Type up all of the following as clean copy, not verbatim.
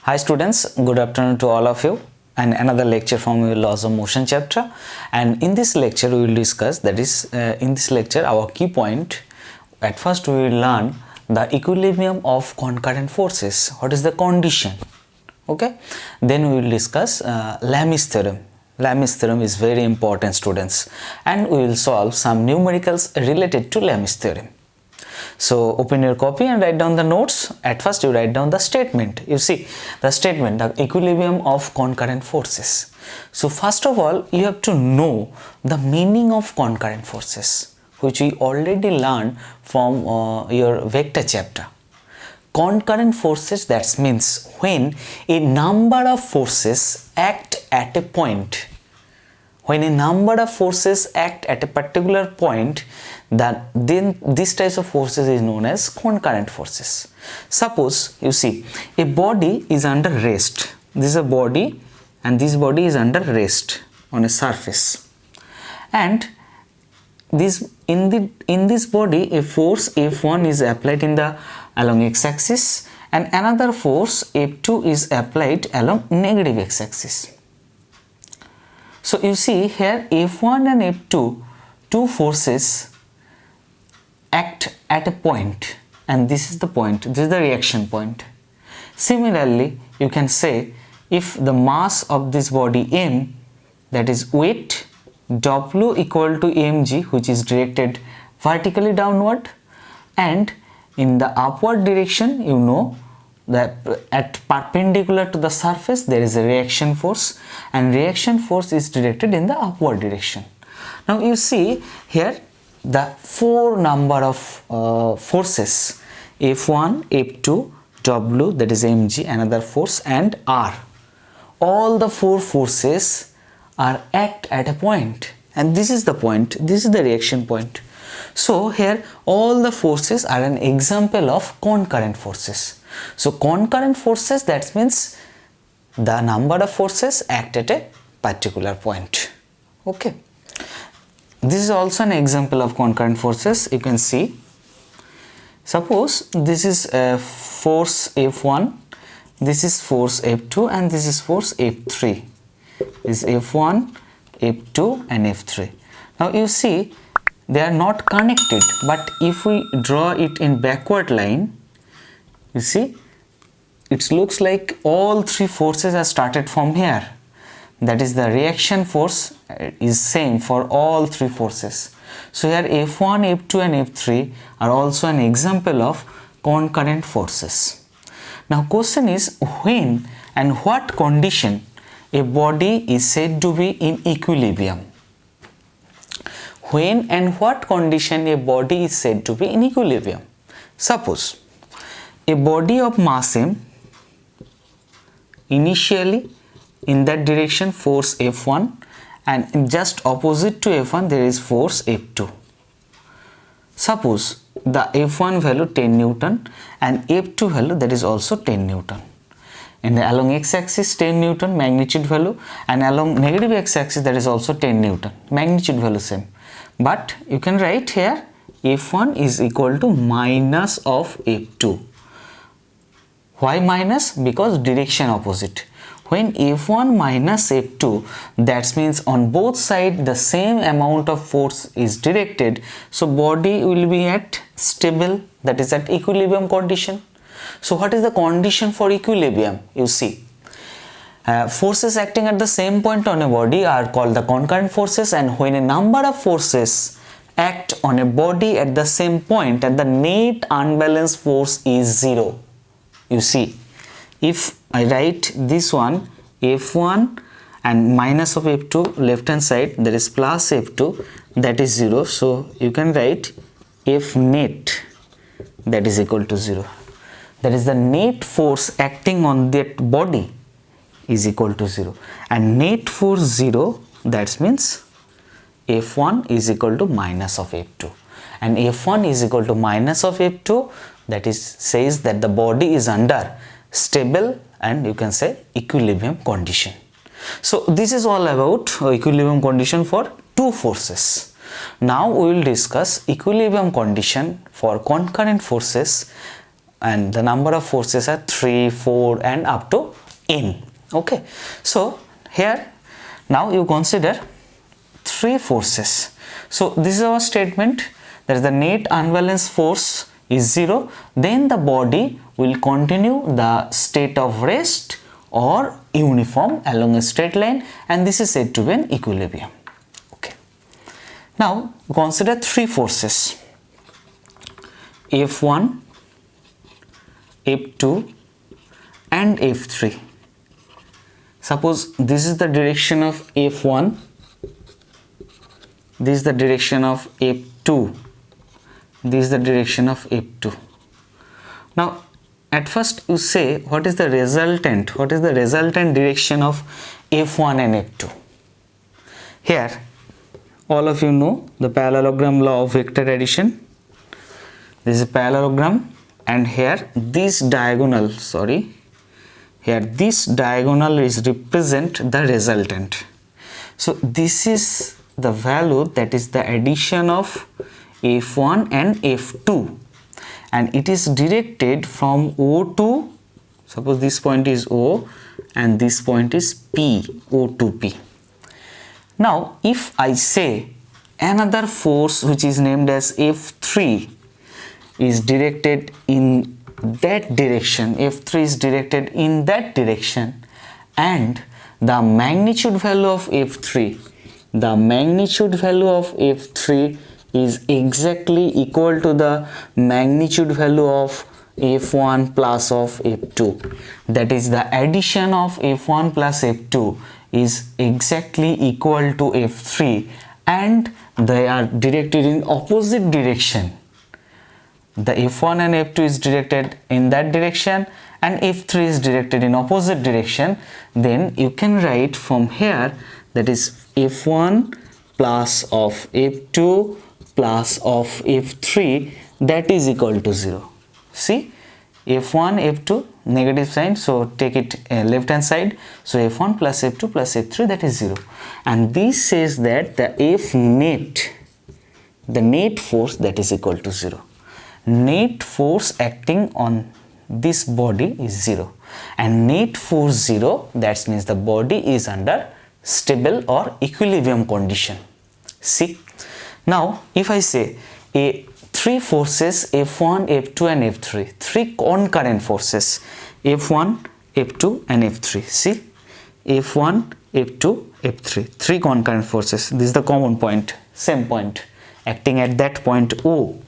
Hi students, good afternoon to all of you, and another lecture from your laws of motion chapter. And in this lecture we will discuss, that is in this lecture our key point, at first we will learn the equilibrium of concurrent forces. What is the condition? Okay, then we will discuss Lamis theorem. Lamis theorem is very important, students, and we will solve some numericals related to Lamis theorem. So open your copy and write down the notes. At first you write down the statement. You see the statement, the equilibrium of concurrent forces. So first of all you have to know the meaning of concurrent forces, which we already learned from your vector chapter. Concurrent forces, that means when a number of forces act at a point. When a number of forces act at a particular point, then this type of forces is known as concurrent forces. Suppose you see a body is under rest. This is a body and this body is under rest on a surface, and this in this body a force F1 is applied along x-axis and another force F2 is applied along negative x-axis. So you see here F1 and F2, two forces act at a point, and this is the point, this is the reaction point. Similarly, you can say if the mass of this body M, that is weight W equal to mg, which is directed vertically downward, and in the upward direction you know that at perpendicular to the surface there is a reaction force, and reaction force is directed in the upward direction. Now you see here the four number of forces F1, F2, W, that is mg, another force, and R. All the four forces are act at a point, and this is the point, this is the reaction point. So here all the forces are an example of concurrent forces. So concurrent forces, that means the number of forces act at a particular point. Okay, this is also an example of concurrent forces. You can see, suppose this is a force F1, this is force F2, and this is force F3. This is F1, F2 and F3. Now you see they are not connected, but if we draw it in backward line, you see it looks like all three forces are started from here. That is, the reaction force is same for all three forces. So here F1, F2 and F3 are also an example of concurrent forces. Now question is, when and what condition a body is said to be in equilibrium? When and what condition a body is said to be in equilibrium? Suppose a body of mass M, initially in that direction force F1, and just opposite to F1 there is force F2. Suppose the F1 value 10 Newton and F2 value, that is also 10 Newton. And along x-axis 10 Newton magnitude value, and along negative x-axis that is also 10 Newton magnitude value same. But you can write here F1 is equal to minus of F2. Why minus? Because direction opposite. When F1 minus F2, that means on both sides the same amount of force is directed, so body will be at stable, that is at equilibrium condition. So what is the condition for equilibrium? You see, forces acting at the same point on a body are called the concurrent forces, and when a number of forces act on a body at the same point and the net unbalanced force is 0. You see, if I write this one F1 and minus of F2 left hand side, that is plus F2, that is 0. So you can write F net, that is equal to 0. That is, the net force acting on that body is equal to 0, and net force 0, that means F1 is equal to minus of F2, and F1 is equal to minus of F2, that is says that the body is under stable and you can say equilibrium condition. So this is all about equilibrium condition for two forces. Now we will discuss equilibrium condition for concurrent forces and the number of forces are 3, 4 and up to n. Okay, so here now you consider 3 forces. So this is our statement, that is the net unbalanced force is 0, then the body will continue the state of rest or uniform along a straight line, and this is said to be an equilibrium. Okay, now consider 3 forces, F1, F2 and F3. Suppose this is the direction of F1, this is the direction of F2, this is the direction of F2. Now at first you say what is the resultant direction of F1 and F2. Here all of you know the parallelogram law of vector addition. This is a parallelogram, and here this diagonal, this diagonal is represent the resultant. So this is the value, that is the addition of F1 and F2, and it is directed from O to, suppose this point is O and this point is P, O to P. Now if I say another force which is named as F3 is directed in that direction, F3 is directed in that direction, and the magnitude value of F3, is exactly equal to the magnitude value of F1 plus of F2. That is, the addition of F1 plus F2 is exactly equal to F3, and they are directed in opposite direction. The F1 and F2 is directed in that direction and F3 is directed in opposite direction. Then you can write from here, that is F1 plus of F2 plus of F3, that is equal to 0. See, F1, F2, negative sign, so take it left hand side. So F1 plus F2 plus F3, that is 0. And this says that the F net, the net force, that is equal to 0. Net force acting on this body is 0, and net force 0, that means the body is under stable or equilibrium condition. See, now if I say three forces F1, F2 and F3, 3 concurrent forces F1, F2 and F3. See, F1, F2, F3, 3 concurrent forces. This is the common point, same point, acting at that point O.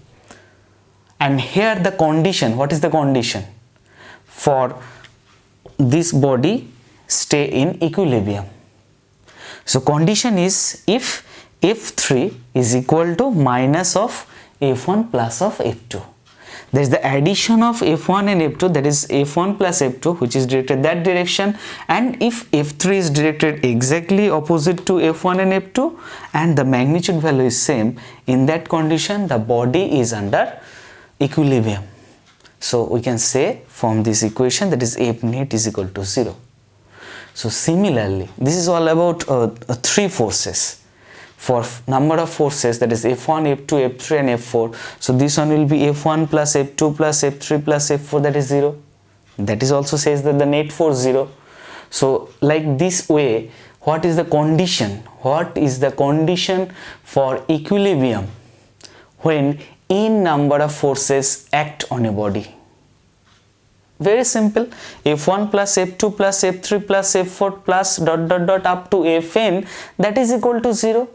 And here the condition, what is the condition? For this body stay in equilibrium. So condition is if F3 is equal to minus of F1 plus of F2. There is the addition of F1 and F2, that is F1 plus F2, which is directed that direction, and if F3 is directed exactly opposite to F1 and F2 and the magnitude value is same, in that condition the body is under equilibrium. So we can say from this equation, that is F net is equal to 0. So similarly, this is all about 3 forces. For number of forces, that is F1, F2, F3 and F4. So this one will be F1 plus F2 plus F3 plus F4, that is 0. That is also says that the net force 0. So like this way, what is the condition? What is the condition for equilibrium when n number of forces act on a body? Very simple. F1 plus F2 plus F3 plus F4 plus dot dot dot up to Fn, that is equal to 0.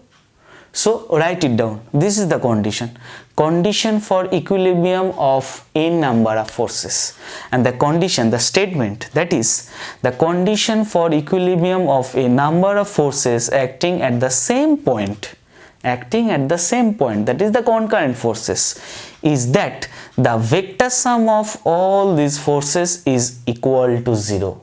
So write it down. This is the condition. Condition for equilibrium of n number of forces. And the condition, the statement, that is the condition for equilibrium of a number of forces acting at the same point, that is the concurrent forces, is that the vector sum of all these forces is equal to 0.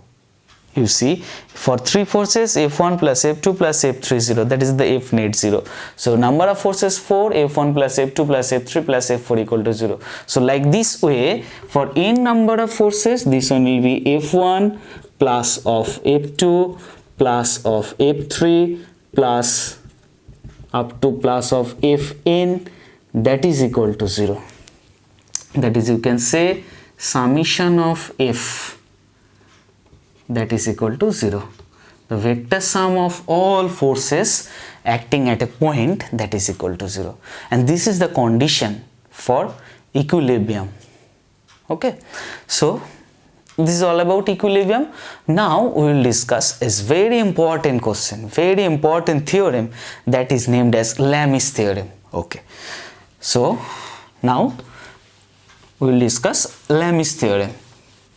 You see, for 3 forces F1 plus F2 plus F3 0, that is the F net 0. So number of forces 4, F1 plus F2 plus F3 plus F4 equal to 0. So like this way, for n number of forces, this one will be F1 plus of F2 plus of F3 plus up to plus of Fn, that is equal to 0. That is, you can say summation of F that is equal to 0. The vector sum of all forces acting at a point that is equal to 0, and this is the condition for equilibrium. Okay, so this is all about equilibrium. Now we will discuss a very important question, very important theorem that is named as Lamis theorem. Okay, so now we will discuss Lamis theorem.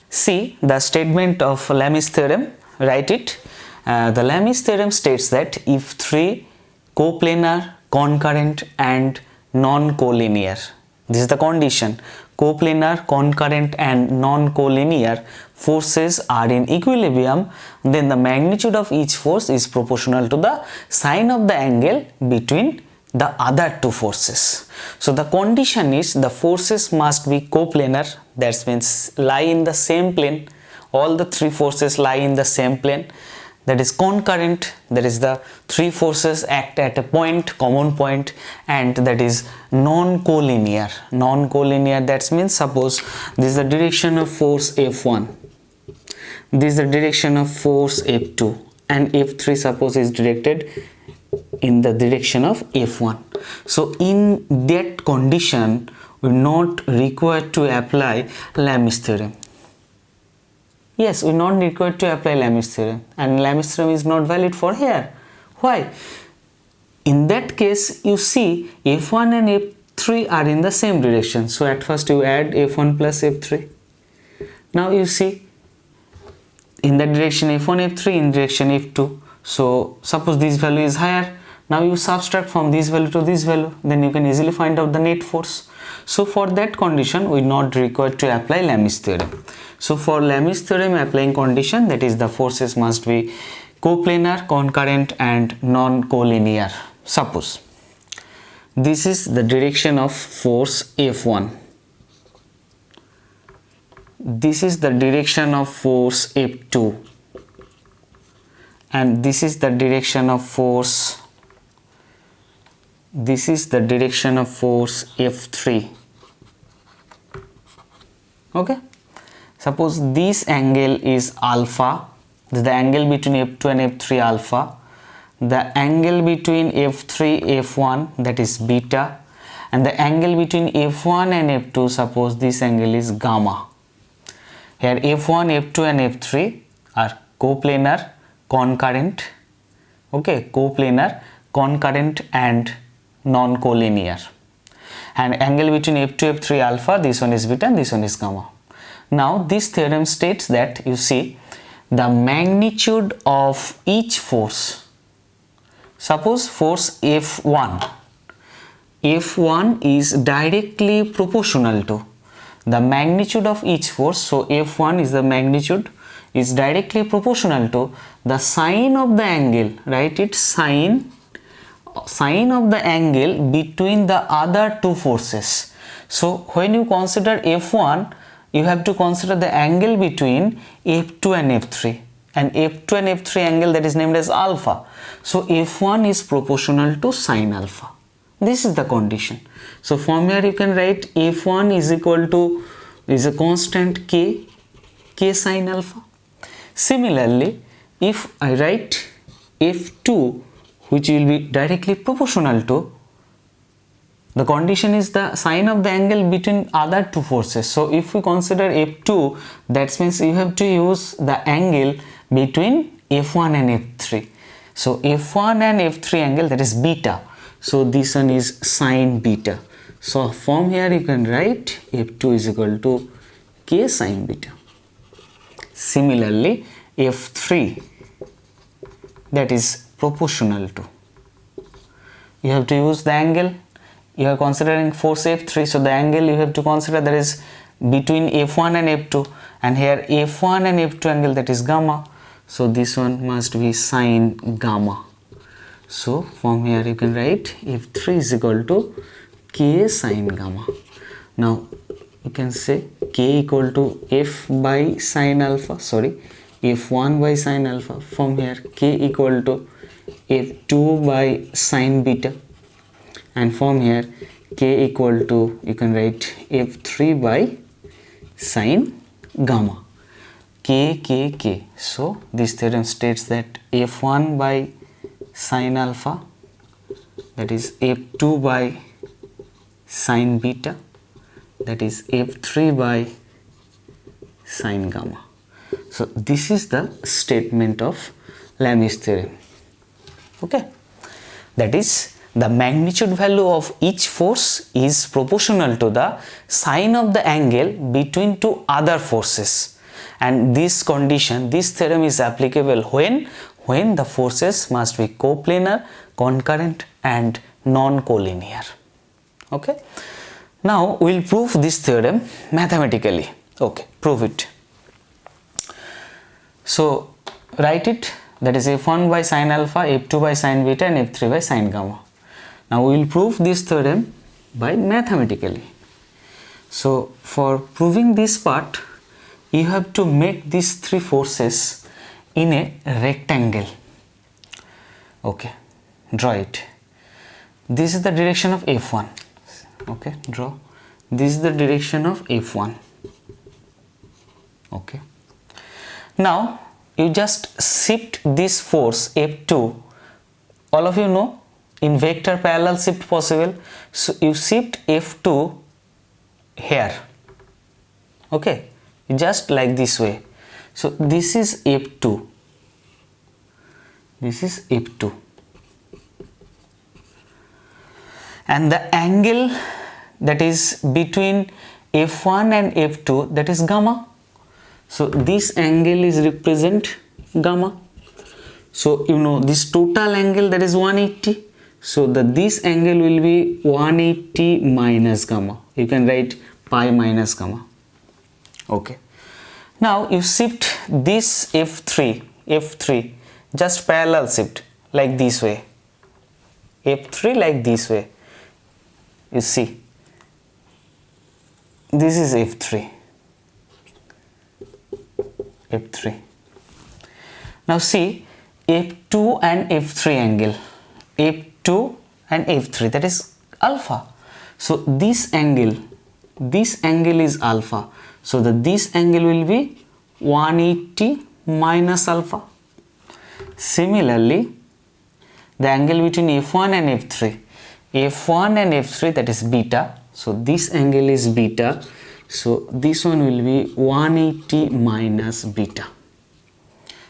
See the statement of Lamis theorem, write it. The Lamis theorem states that if three coplanar, concurrent and non-collinear, this is the condition, coplanar, concurrent and non-collinear forces are in equilibrium, then the magnitude of each force is proportional to the sine of the angle between the other two forces. So the condition is the forces must be coplanar, that means lie in the same plane, all the three forces lie in the same plane. That is concurrent, that is the three forces act at a point, common point, and that is non-collinear. Non-collinear, that means suppose this is the direction of force F1, this is the direction of force F2, and F3 suppose is directed in the direction of F1. So in that condition we are not required to apply Lamis theorem. Yes, we are not required to apply Lamis theorem, and Lamis theorem is not valid for here. Why? In that case you see F1 and F3 are in the same direction, so at first you add F1 plus F3. Now you see in the direction F1 F3, in direction F2, so suppose this value is higher, now you subtract from this value to this value, then you can easily find out the net force. So for that condition we are not required to apply Lamis theorem. So for Lamis theorem applying condition, that is the forces must be coplanar, concurrent and non-collinear. Suppose this is the direction of force F1, this is the direction of force F2, and this is the direction of force, this is the direction of force F3. Okay, suppose this angle is alpha, the angle between F2 and F3 alpha, the angle between F3 F1 that is beta, and the angle between F1 and F2, suppose this angle is gamma. Here F1, F2 and F3 are coplanar, concurrent, okay, coplanar, concurrent and non-collinear, and angle between F2, F3 alpha, this one is beta and this one is gamma. Now this theorem states that you see the magnitude of each force, suppose force F1 is directly proportional to the magnitude of each force, so F1 is the magnitude is directly proportional to the sine of the angle, write it, sine of the angle between the other two forces. So when you consider F1, you have to consider the angle between F2 and F3, and F2 and F3 angle that is named as alpha. So F1 is proportional to sine alpha. This is the condition. So from here you can write F1 is equal to, is a constant k sine alpha. Similarly, if I write F2, which will be directly proportional to, the condition is the sine of the angle between other two forces. So if we consider F2, that means you have to use the angle between F1 and F3. So F1 and F3 angle, that is beta. So this one is sine beta. So from here you can write F2 is equal to k sine beta. Similarly, F3, that is proportional to, you have to use the angle, you are considering force F3, so the angle you have to consider that is between F1 and F2, and here F1 and F2 angle, that is gamma, so this one must be sine gamma. So from here you can write F3 is equal to k sine gamma. Now you can say k equal to f by sine alpha, sorry, f1 by sine alpha. From here k equal to f2 by sine beta, and from here k equal to, you can write f3 by sine gamma, k. So this theorem states that f1 by sine alpha, that is f2 by sine beta, that is f3 by sine gamma. So this is the statement of Lamis theorem. Okay, that is the magnitude value of each force is proportional to the sine of the angle between two other forces, and this condition, this theorem is applicable when the forces must be coplanar, concurrent and non-collinear. Okay, now we will prove this theorem mathematically. Okay, prove it. So write it, that is f1 by sine alpha, f2 by sine beta and f3 by sine gamma. Now we will prove this theorem by mathematically. So for proving this part, you have to make these three forces in a rectangle. Okay, draw it. This is the direction of f1. Okay, draw. This is the direction of f1. Okay. Now you just shift this force f2. All of you know in vector parallel shift possible. So you shift f2 here. Okay, just like this way. So this is f2. This is f2. And the angle that is between f1 and f2, that is gamma. So this angle is represent gamma. So you know this total angle, that is 180. So this angle will be 180 minus gamma. You can write pi minus gamma. Okay. Now you shift this f3, just parallel shift like this way. f3 like this way. You see, this is f3. Now see f2 and f3 angle, f2 and f3, that is alpha. So this angle is alpha. So this angle will be 180 minus alpha. Similarly, the angle between f1 and f3, that is beta. So this angle is beta. So this one will be 180 minus beta.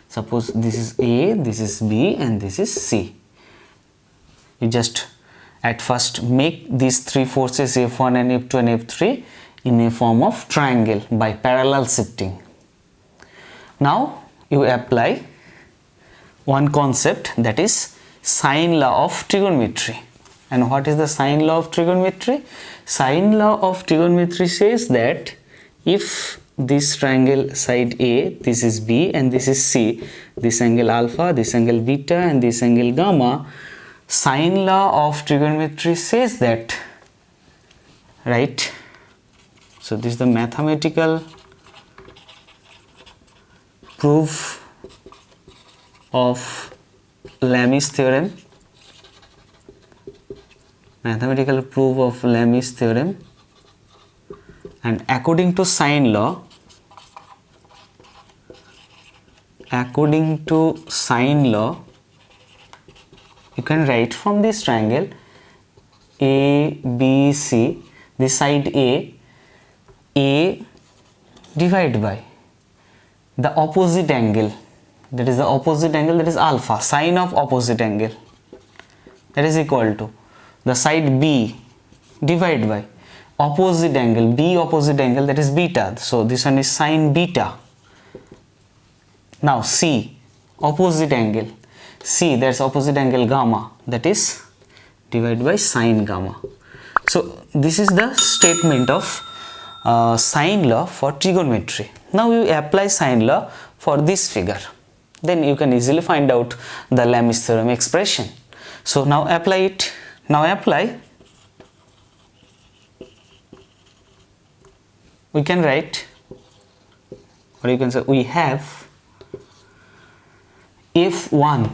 Suppose this is A, this is B and this is C. You just at first make these three forces F1 and F2 and F3 in a form of triangle by parallel shifting. Now you apply one concept, that is sine law of trigonometry. And what is the sine law of trigonometry? Sine law of trigonometry says that if this triangle side A, this is B and this is C, this angle alpha, this angle beta and this angle gamma, sine law of trigonometry says that, right? So this is the mathematical proof of Lamis theorem. Mathematical proof of Lamis theorem, and according to sine law, you can write from this triangle A, B, C, this side A divided by the opposite angle, that is alpha, sine of opposite angle, that is equal to the side B divided by opposite angle, B opposite angle, that is beta. So this one is sine beta. Now C, opposite angle, C, that's opposite angle gamma, that is divided by sine gamma. So this is the statement of sine law for trigonometry. Now you apply sine law for this figure, then you can easily find out the Lamis theorem expression. So now apply it. Now apply. We can write, or you can say we have f1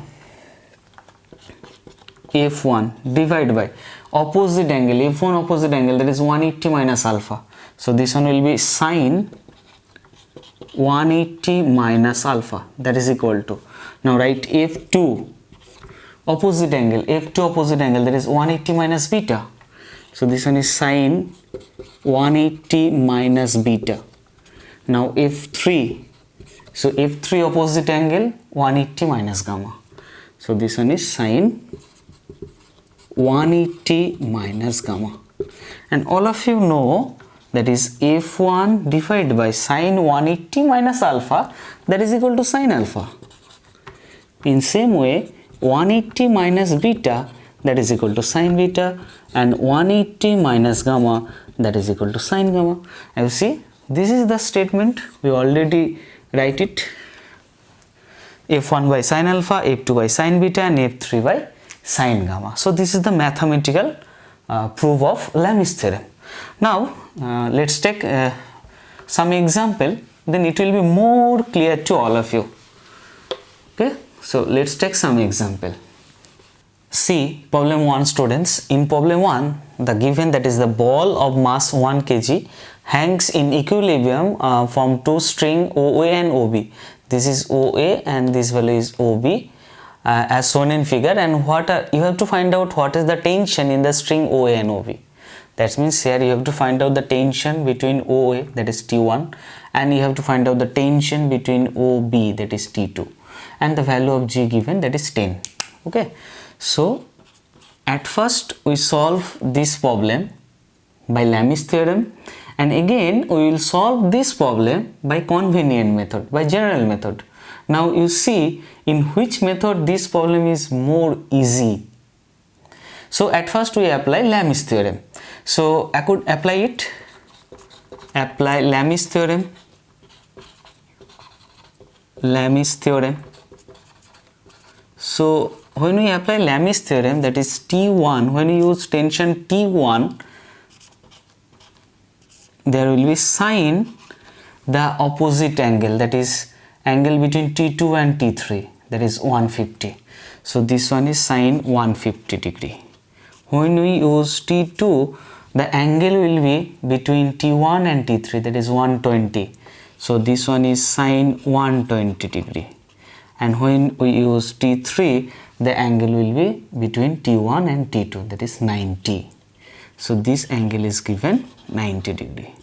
divided by opposite angle, f1 opposite angle, that is 180 minus alpha. So this one will be sine 180 minus alpha, that is equal to, now write F2 opposite angle, F2 opposite angle, that is 180 minus beta. So this one is sine 180 minus beta. Now F3, so F3 opposite angle 180 minus gamma. So this one is sine 180 minus gamma. And all of you know that is F1 divided by sine 180 minus alpha, that is equal to sine alpha. In same way 180 minus beta, that is equal to sine beta, and 180 minus gamma, that is equal to sine gamma. And you see, this is the statement, we already write it, F1 by sine alpha, F2 by sine beta, and F3 by sine gamma. So this is the mathematical proof of Lamis theorem. Now let's take some example, then it will be more clear to all of you. Okay, so let's take some example. See problem 1, students. In problem 1, the given that is the ball of mass 1 kg hangs in equilibrium from two string OA and OB. This is OA and this value is OB as shown in figure, and you have to find out what is the tension in the string OA and OB. That means here you have to find out the tension between OA, that is T1, and you have to find out the tension between OB, that is T2, and the value of G given, that is 10. Okay, so at first we solve this problem by Lamis theorem, and again we will solve this problem by convenient method, by general method. Now you see in which method this problem is more easy. So at first we apply Lamis theorem. So I could apply it, apply Lamis theorem, Lamis theorem. So when we apply Lamis theorem, that is T1, when you use tension T1, there will be sine the opposite angle, that is angle between T2 and T3, that is 150. So this one is sine 150 degree. When we use T2, the angle will be between T1 and T3, that is 120. So this one is sine 120 degree. And when we use T3, the angle will be between T1 and T2, that is 90. So this angle is given 90 degree.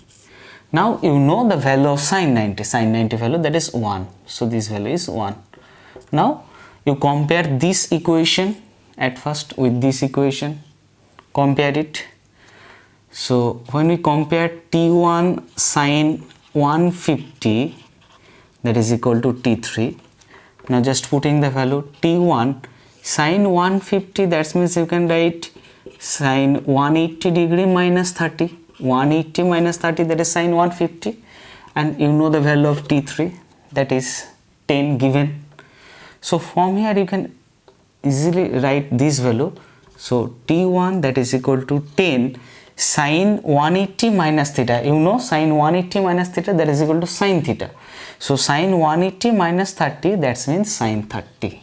Now you know the value of sine 90 value, that is 1. So this value is 1. Now you compare this equation at first with this equation, compare it. So when we compare T1 sine 150, that is equal to T3. Now just putting the value T1 sine 150, that means you can write sine 180 degree minus 30. 180 minus 30, that is sine 150, and you know the value of T3, that is 10 given. So from here you can easily write this value. So T1, that is equal to 10 sine 180 minus theta. You know sine 180 minus theta, that is equal to sine theta. So sine 180 minus 30, that means sine 30.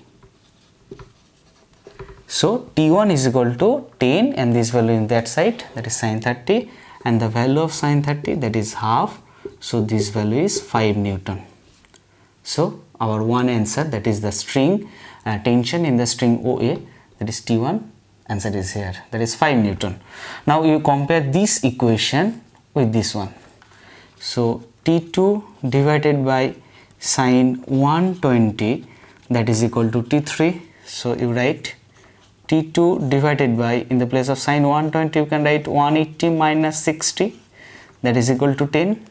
So T1 is equal to 10 and this value in that side, that is sine 30, and the value of sine 30, that is half. So this value is 5 Newton. So our one answer, that is the string tension in the string OA, that is T1, answer is here, that is 5 Newton. Now you compare this equation with this one. So T2 divided by sine 120, that is equal to T3. So you write T2 divided by, in the place of sine 120 you can write 180 minus 60, that is equal to 10.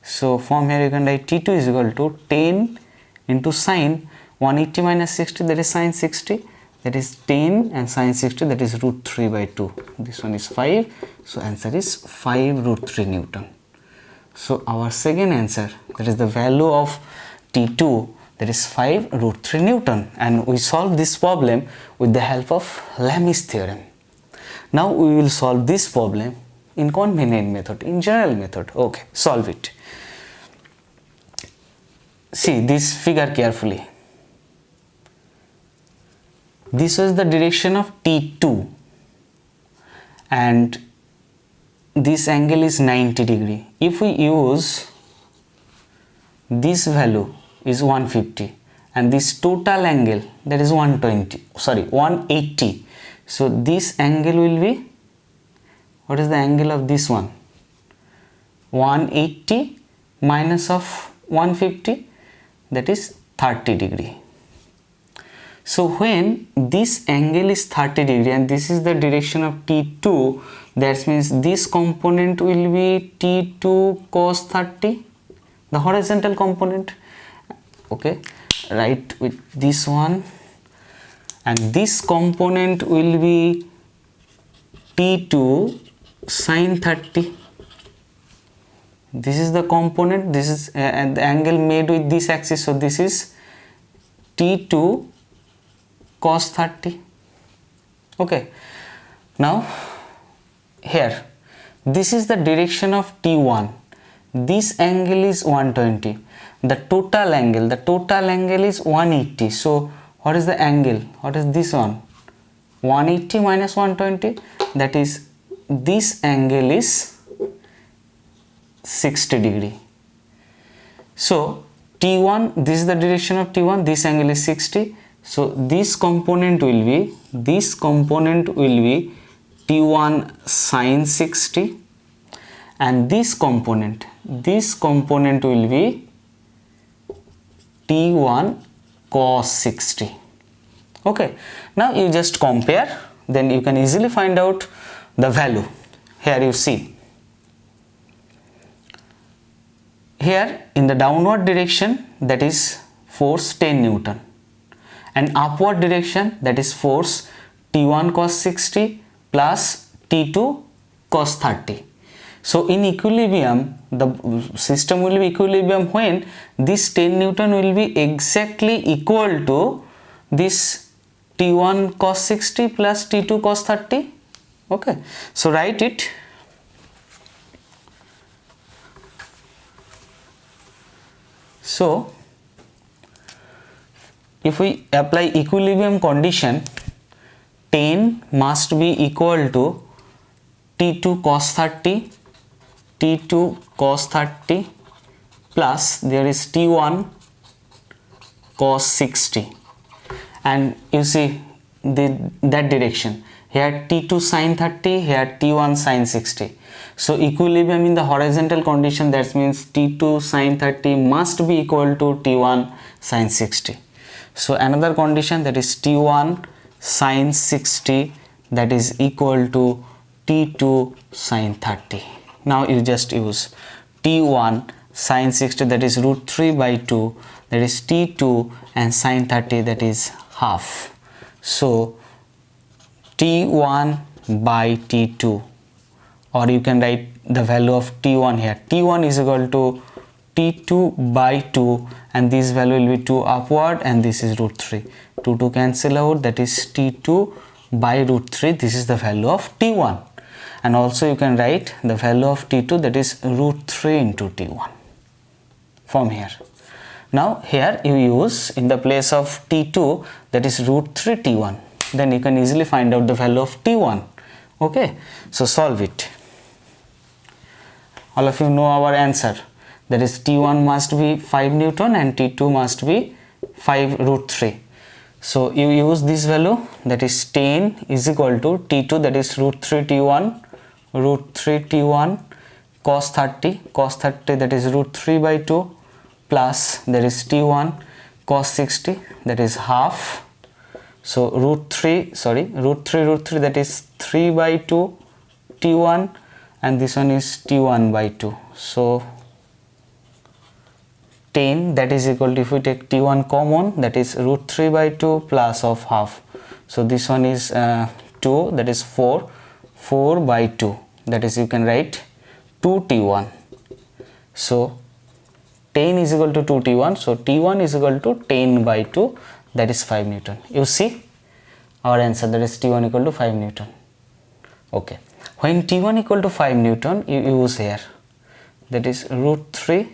So from here you can write T2 is equal to 10 into sine 180 minus 60, that is sine 60, that is 10, and sine 60, that is root 3 by 2. This one is 5. So answer is 5 root 3 Newton. So our second answer, that is the value of T2, that is 5 root 3 Newton, and we solve this problem with the help of Lamis theorem. Now we will solve this problem in convenient method, in general method. Okay, solve it. See this figure carefully. This was the direction of T2 and this angle is 90 degree. If we use this value is 150 and this total angle that is 180. So this angle will be, what is the angle of this one? 180 minus of 150, that is 30 degree. So when this angle is 30 degree and this is the direction of T2, that means this component will be T2 cos 30, the horizontal component. Okay, right, with this one, and this component will be T2 sin 30. This is the component, this is and the angle made with this axis, so this is T2 cos 30. Okay, now here this is the direction of T1, this angle is 120, the total angle is 180. So what is the angle? What is this one? 180 minus 120, that is, this angle is 60 degree. So T1, this is the direction of T1, this angle is 60. So this component will be T1 sin 60, and this component will be T1 cos 60. Okay, now you just compare, then you can easily find out the value. Here you see, here in the downward direction, that is force 10 Newton, and upward direction, that is force T1 cos 60 plus T2 cos 30. So in equilibrium, the system will be equilibrium when this 10 Newton will be exactly equal to this T1 cos 60 plus T2 cos 30. Okay, so write it. So if we apply equilibrium condition, 10 must be equal to T2 cos 30 plus there is T1 cos 60, and you see that direction, here T2 sin 30, here T1 sin 60. So equilibrium in the horizontal condition, that means T2 sin 30 must be equal to T1 sin 60. So another condition, that is T1 sin 60, that is equal to T2 sin 30. Now you just use T1 sin 60, that is root 3 by 2, that is T2, and sin 30, that is half. So T1 by T2, or you can write the value of T1 here. T1 is equal to T2 by 2, and this value will be 2 upward, and this is root 3. 2 cancel out, that is T2 by root 3. This is the value of T1. And also you can write the value of T2, that is root 3 into T1 from here. Now here you use in the place of T2, that is root 3 T1. Then you can easily find out the value of T1. Okay, so solve it. All of you know our answer, that is T1 must be 5 Newton and T2 must be 5 root 3. So you use this value, that is 10 is equal to T2, that is root 3 T1 cos 30, that is root 3 by 2, plus there is T1 cos 60, that is half. So root 3, that is 3 by 2 T1, and this one is T1 by 2. So 10, that is equal to, if we take T1 common, that is root 3 by 2 plus of half. So this one is 2, that is 4 by 2, that is, you can write 2 T1. So 10 is equal to 2 T1, so T1 is equal to 10 by 2, that is 5 Newton. You see our answer, that is T1 equal to 5 Newton. Okay, when T1 equal to 5 Newton, you use here, that is root 3,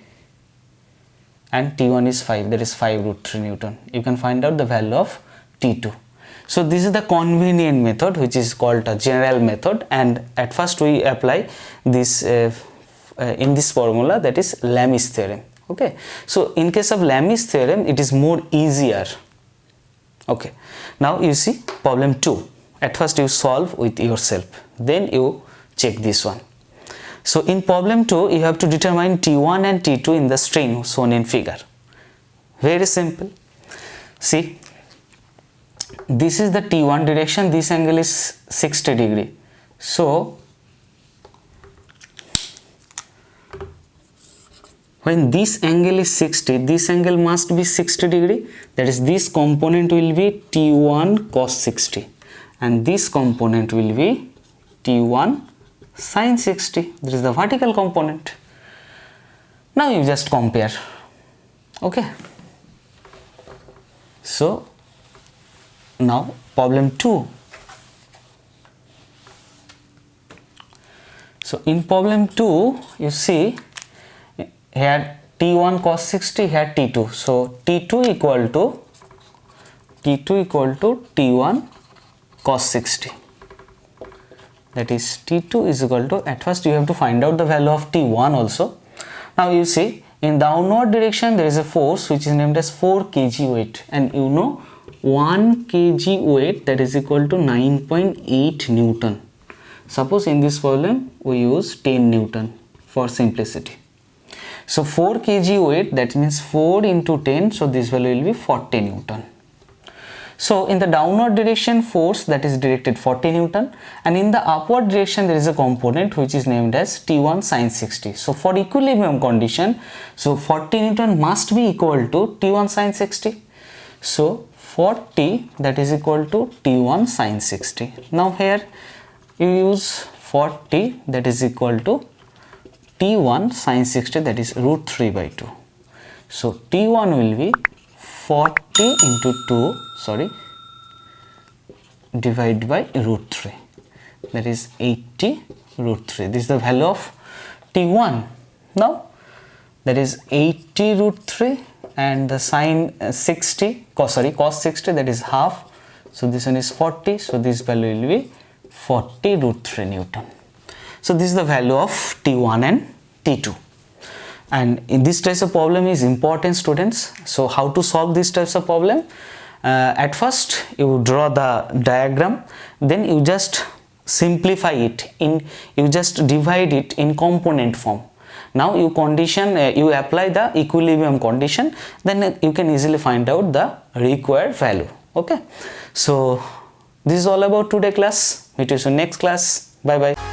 and T1 is 5, that is 5 root 3 Newton. You can find out the value of T2. So this is the convenient method, which is called a general method, and at first we apply this in this formula, that is Lamis theorem. Okay, so in case of Lami's theorem, it is more easier. Okay, now you see problem 2. At first you solve with yourself, then you check this one. So in problem 2, you have to determine T1 and T2 in the string shown in figure. Very simple. See, this is the T1 direction, this angle is 60 degree. So when this angle is 60, this angle must be 60 degree. That is, this component will be T1 cos 60 and this component will be T1 sin 60. This is the vertical component. Now you just compare. Okay. So now problem 2. So in problem 2, you see here T1 cos 60, here T2. So T2 equal to T1 cos 60. That is, T2 is equal to, at first you have to find out the value of T1 also. Now you see, in downward direction there is a force which is named as 4 kg weight, and you know 1 kg weight, that is equal to 9.8 Newton. Suppose in this problem we use 10 Newton for simplicity. So 4 kg weight, that means 4 into 10, so this value will be 40 Newton. So in the downward direction force, that is directed 40 Newton, and in the upward direction there is a component which is named as T1 sin 60. So for equilibrium condition, so 40 Newton must be equal to T1 sin 60. So 40, that is equal to T1 sin 60. Now here you use 40, that is equal to T1 sin 60, that is root 3 by 2. So T1 will be 40 into 2, divided by root 3, that is 80 root 3. This is the value of T1. Now that is 80 root 3, and the sin 60, cos 60, that is half. So this one is 40, so this value will be 40 root 3 Newton. So this is the value of T1 and T2. And in this types of problem is important, students. So how to solve these types of problem? At first you draw the diagram, then you just simplify it you just divide it in component form. Now you you apply the equilibrium condition, then you can easily find out the required value. Okay, so this is all about today class. Meet you soon next class. Bye bye.